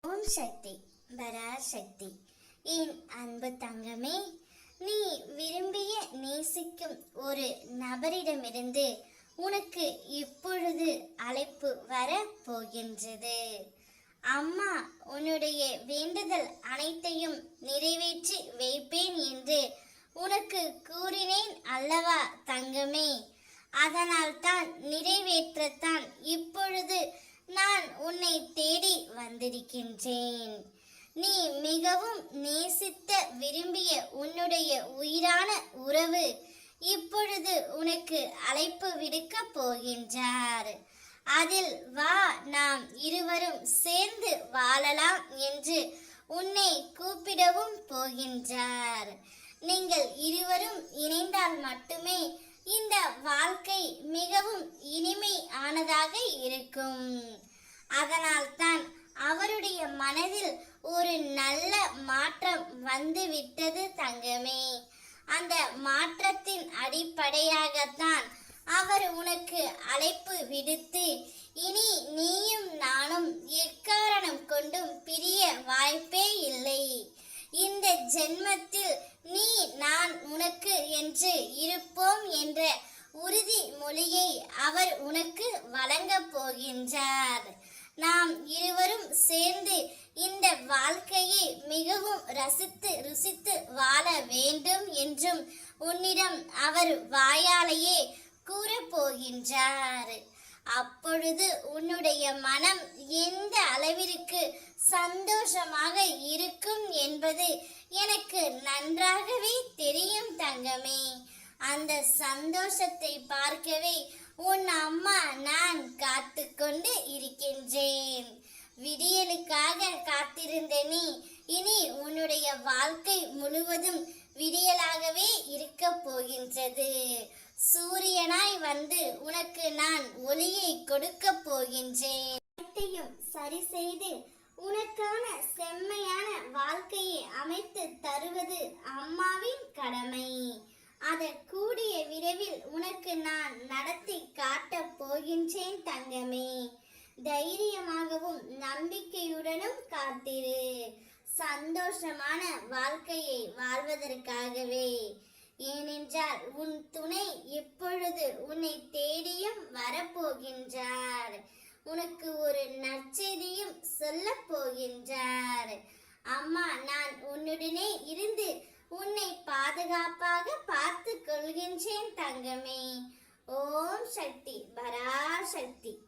ஓம் சக்தி பராசக்தி. என் அன்பு தங்கமே, நீ விரும்பிய நேசிக்கும் ஒரு நபரிடமிருந்து உனக்கு இப்பொழுது அழைப்பு வர போகின்றது. அம்மா உன்னுடைய வேண்டுதல் அனைத்தையும் நிறைவேற்றி வைப்பேன் என்று உனக்கு கூறினேன் அல்லவா தங்கமே? அதனால்தான் நிறைவேற்றத்தான் இப்பொழுது நான் உன்னை தேடி வந்திருக்கின்றேன். நீ மிகவும் நேசித்த விரும்பிய உன்னுடைய உயிரான உறவு இப்பொழுது உனக்கு அழைப்பு விடுக்க போகின்றார். அதில் வா, நாம் இருவரும் சேர்ந்து வாழலாம் என்று உன்னை கூப்பிடவும் போகின்றார். நீங்கள் இருவரும் இணைந்தால் மட்டுமே இந்த வாழ்க்கை மிகவும் இனிமை ஆனதாக இருக்கும். அதனால்தான் அவருடைய மனதில் ஒரு நல்ல மாற்றம் வந்துவிட்டது தங்கமே. அந்த மாற்றத்தின் அடிப்படையாகத்தான் அவர் உனக்கு அழைப்பு விடுத்து, இனி நீயும் நானும் எக்காரணம் கொண்டும் பிரிய வாய்ப்பே இல்லை. இந்த ஜென்மத்தில் நீ நான் உனக்கு என்று இருப்போம் என்ற உறுதி மொழியை அவர் உனக்கு வழங்கப் போகின்றார். நாம் இருவரும் சேர்ந்து இந்த வாழ்க்கையை மிகவும் ரசித்து ருசித்து வாழ வேண்டும் என்றும் உன்னிடம் அவர் வாயாலேயே கூறப்போகின்றார். அப்பொழுது உன்னுடைய மனம் எந்த அளவிற்கு சந்தோஷமாக இருக்கும் என்பது எனக்கு நன்றாகவே தெரியும் தங்கமே. அந்த சந்தோஷத்தை பார்க்கவே உன் அம்மா நான் காத்து கொண்டு இருக்கின்றேன். விடியலுக்காக காத்திருந்த நீ இனி உன்னுடைய வாழ்க்கை முழுவதும் விடியலாகவே இருக்க போகின்றது. சூரியனாய் வந்து உனக்கு நான் ஒளியை கொடுக்க போகின்றேன். அனைத்தையும் சரி செய்து உனக்கான செம்மையான வாழ்க்கையை அமைத்து தருவது அம்மாவின் கடமை. அதை கூடிய விரைவில் உனக்கு நான் நடத்தி காட்டப் போகின்றேன் தங்கமே. தைரியமாகவும் நம்பிக்கையுடனும் காத்திரு. சந்தோஷமான வாழ்க்கையை வாழ்வதற்காகவே. ஏனென்றால் உன் துணை இப்பொழுது உன்னை தேடியும் வரப்போகின்றார். உனக்கு ஒரு நற்செய்தியும் சொல்ல போகின்றார். அம்மா நான் உன்னுடனே இருந்து உன்னை பாதுகாப்பாக பார்த்து கொள்கின்றேன் தங்கமே. ஓம் சக்தி பராசக்தி.